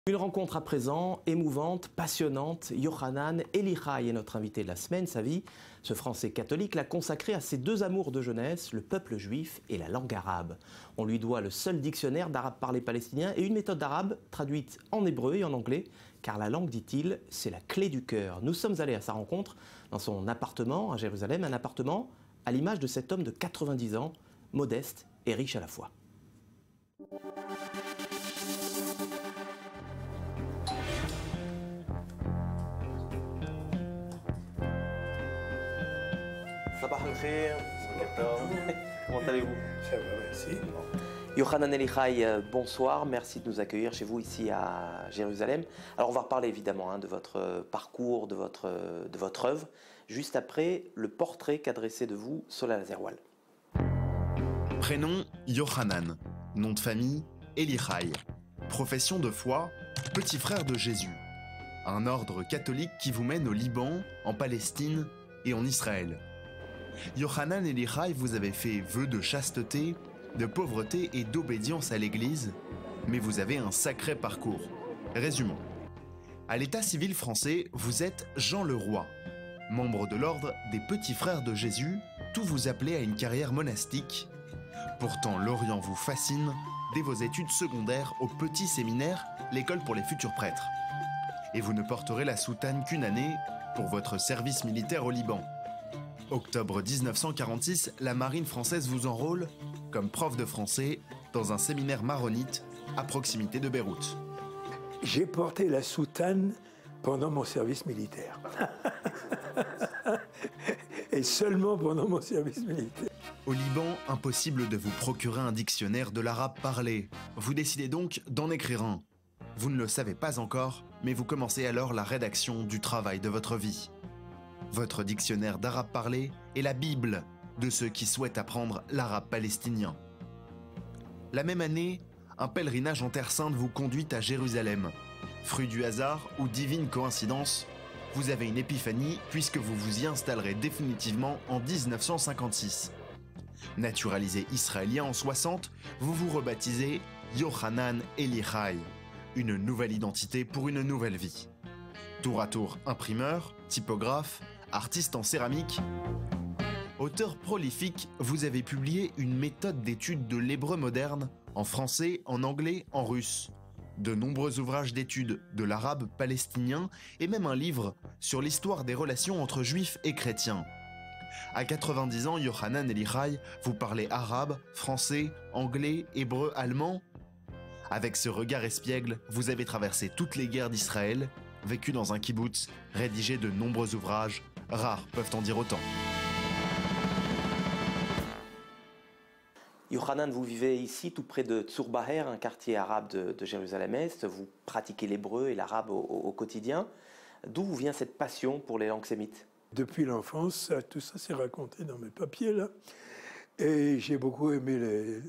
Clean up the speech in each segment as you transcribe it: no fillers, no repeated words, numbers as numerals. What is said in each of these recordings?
Une rencontre à présent émouvante, passionnante. Yohanan Elichai est notre invité de la semaine. Sa vie, ce Français catholique, l'a consacré à ses deux amours de jeunesse, le peuple juif et la langue arabe. On lui doit le seul dictionnaire d'arabe parlé palestinien et une méthode d'arabe traduite en hébreu et en anglais, car la langue, dit-il, c'est la clé du cœur. Nous sommes allés à sa rencontre dans son appartement à Jérusalem, un appartement à l'image de cet homme de 90 ans, modeste et riche à la fois. Comment allez-vous? Ça va, merci. Yohanan Elichai, bonsoir, merci de nous accueillir chez vous ici à Jérusalem. Alors on va reparler évidemment de votre parcours, de votre œuvre, juste après le portrait qu'a dressé de vous Solal Azerwal. Prénom Yohanan, nom de famille Elichai, profession de foi petit frère de Jésus, un ordre catholique qui vous mène au Liban, en Palestine et en Israël. Yohanan Elichai, vous avez fait vœu de chasteté, de pauvreté et d'obédience à l'Église, mais vous avez un sacré parcours. Résumons. À l'état civil français, vous êtes Jean le Roi, membre de l'ordre des Petits Frères de Jésus, tout vous appelez à une carrière monastique. Pourtant, l'Orient vous fascine dès vos études secondaires au petit séminaire, l'école pour les futurs prêtres. Et vous ne porterez la soutane qu'une année pour votre service militaire au Liban. Octobre 1946, la marine française vous enrôle comme prof de français dans un séminaire maronite à proximité de Beyrouth. J'ai porté la soutane pendant mon service militaire. Et seulement pendant mon service militaire. Au Liban, impossible de vous procurer un dictionnaire de l'arabe parlé. Vous décidez donc d'en écrire un. Vous ne le savez pas encore, mais vous commencez alors la rédaction du travail de votre vie. Votre dictionnaire d'arabe parlé est la Bible de ceux qui souhaitent apprendre l'arabe palestinien. La même année, un pèlerinage en Terre Sainte vous conduit à Jérusalem. Fruit du hasard ou divine coïncidence, vous avez une épiphanie puisque vous vous y installerez définitivement en 1956. Naturalisé israélien en 60, vous vous rebaptisez Yohanan Elichai, une nouvelle identité pour une nouvelle vie. Tour à tour imprimeur, typographe, artiste en céramique. Auteur prolifique, vous avez publié une méthode d'étude de l'hébreu moderne en français, en anglais, en russe. De nombreux ouvrages d'études de l'arabe palestinien et même un livre sur l'histoire des relations entre juifs et chrétiens. À 90 ans, Yohanan Elichai, vous parlez arabe, français, anglais, hébreu, allemand. Avec ce regard espiègle, vous avez traversé toutes les guerres d'Israël, vécu dans un kibboutz, rédigé de nombreux ouvrages, rares peuvent en dire autant. Yohanan, vous vivez ici tout près de Tzur Baher, un quartier arabe de Jérusalem-Est. Vous pratiquez l'hébreu et l'arabe au quotidien. D'où vous vient cette passion pour les langues sémites? Depuis l'enfance, tout ça s'est raconté dans mes papiers là. Et j'ai beaucoup aimé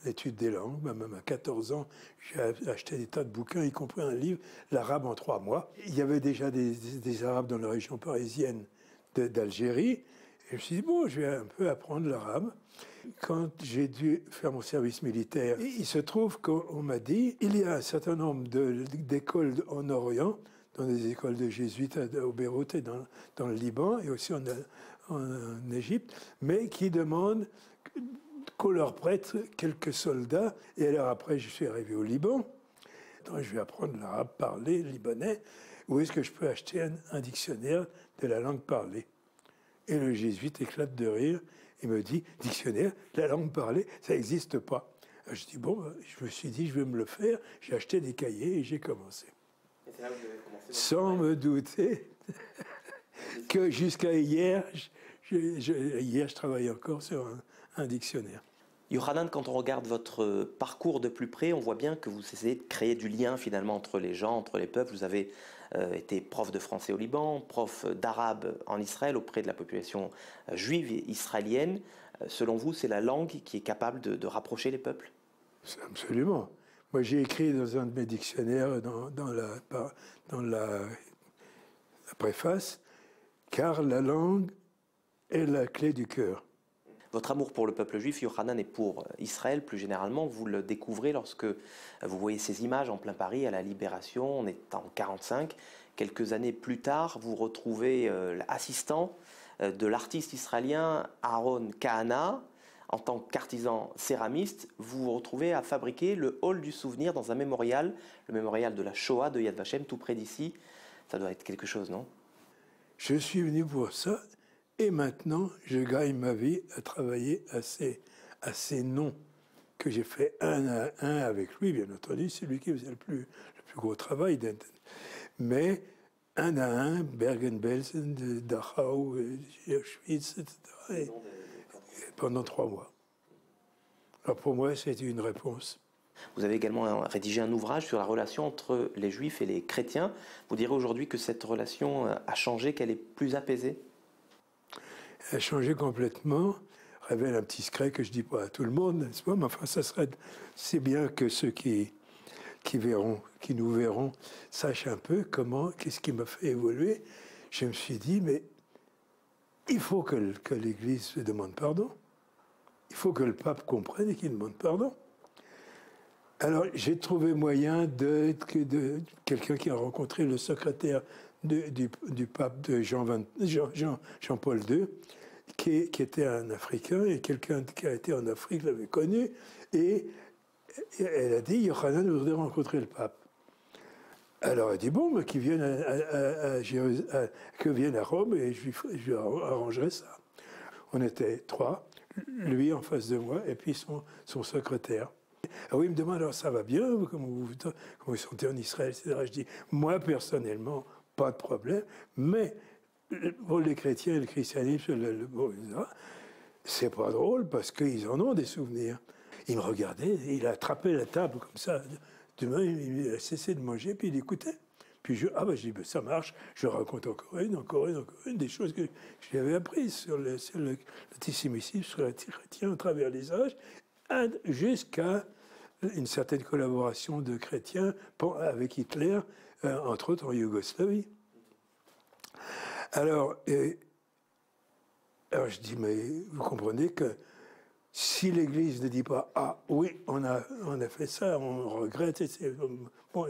l'étude des langues. Même à 14 ans, j'ai acheté des tas de bouquins, y compris un livre, l'arabe en 3 mois. Il y avait déjà des Arabes dans la région parisienne d'Algérie. Et je me suis dit, bon, je vais un peu apprendre l'arabe. Quand j'ai dû faire mon service militaire, il se trouve qu'on m'a dit, il y a un certain nombre d'écoles en Orient, dans des écoles de jésuites au Beyrouth et dans le Liban, et aussi en Égypte, mais qui demandent qu'on leur prête quelques soldats. Et alors après, je suis arrivé au Liban. Donc, je vais apprendre l'arabe parlé, le libanais. Où est-ce que je peux acheter un dictionnaire de la langue parlée? Et le jésuite éclate de rire et me dit, dictionnaire, la langue parlée, ça n'existe pas. Alors, je dis, bon, je me suis dit, je vais me le faire. J'ai acheté des cahiers et j'ai commencé. Et c'est là où vous avez commencé sans me douter que jusqu'à hier, je travaillais encore sur un dictionnaire. Yohanan, quand on regarde votre parcours de plus près, on voit bien que vous essayez de créer du lien finalement entre les gens, entre les peuples. Vous avez été prof de français au Liban, prof d'arabe en Israël auprès de la population juive israélienne. Selon vous, c'est la langue qui est capable de rapprocher les peuples? Absolument. Moi, j'ai écrit dans un de mes dictionnaires, dans la préface, car la langue est la clé du cœur. Votre amour pour le peuple juif, Yohanan, et pour Israël plus généralement, vous le découvrez lorsque vous voyez ces images en plein Paris à la Libération, on est en 1945. Quelques années plus tard, vous retrouvez l'assistant de l'artiste israélien Aaron Kahana. En tant qu'artisan céramiste, vous vous retrouvez à fabriquer le hall du souvenir dans un mémorial, le mémorial de la Shoah de Yad Vashem, tout près d'ici. Ça doit être quelque chose, non? Je suis venu pour ça, et maintenant, je gagne ma vie à travailler à ces noms que j'ai fait un à un avec lui, bien entendu. C'est lui qui faisait le plus gros travail. Mais un à un, Bergen-Belsen, Dachau, Auschwitz, etc. Et pendant 3 mois. Alors pour moi, c'était une réponse. Vous avez également rédigé un ouvrage sur la relation entre les juifs et les chrétiens. Vous direz aujourd'hui que cette relation a changé, qu'elle est plus apaisée? Elle a changé complètement. Révèle un petit secret que je ne dis pas à tout le monde, n'est-ce pas? Mais enfin, c'est bien que ceux qui nous verront, sachent un peu qu'est-ce qui m'a fait évoluer. Je me suis dit, mais il faut que l'Église se demande pardon. Il faut que le pape comprenne et qu'il demande pardon. Alors, j'ai trouvé moyen de quelqu'un qui a rencontré le secrétaire du pape de Jean-Paul II, qui était un Africain, et quelqu'un qui a été en Afrique l'avait connu, et elle a dit, Yohanan voudrait rencontrer le pape. Alors elle a dit, bon, qu'il vienne que vienne à Rome, et je lui arrangerai ça. On était 3, lui en face de moi, et puis son secrétaire. Alors il me demande, alors ça va bien, comment vous vous sentez en Israël, etc. Je dis, moi personnellement, pas de problème, mais pour les chrétiens et le christianisme, c'est pas drôle parce qu'ils en ont des souvenirs. Il me regardait, il a attrapé la table comme ça, demain il a cessé de manger, puis il écoutait. Puis je dis, ben, ça marche, je raconte encore une, des choses que j'avais apprises sur l'antisémitisme, sur la chrétien à travers les âges, jusqu'à une certaine collaboration de chrétiens avec Hitler, entre autres en Yougoslavie. Alors je dis, mais vous comprenez que si l'Église ne dit pas « Ah oui, on a fait ça, on regrette », bon,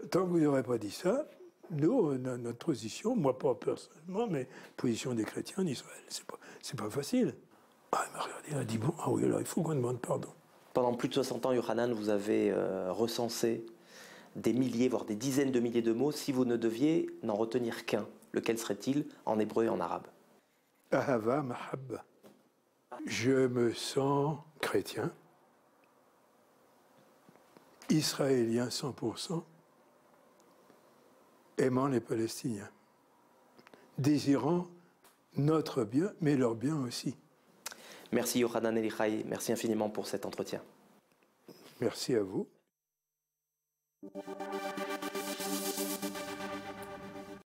tant que vous n'aurez pas dit ça, nous, notre position, moi pas personnellement, mais position des chrétiens en Israël, c'est pas facile. Ah, il m'a regardé, il a dit « Bon, ah oui, alors il faut qu'on demande pardon ». Pendant plus de 60 ans, Yohanan, vous avez recensé des milliers, voire des dizaines de milliers de mots. Si vous ne deviez n'en retenir qu'un, lequel serait-il en hébreu et en arabe? Ahava, mahabba. Je me sens chrétien, israélien 100%, aimant les Palestiniens, désirant notre bien, mais leur bien aussi. Merci Yohanan Elichai, merci infiniment pour cet entretien. Merci à vous.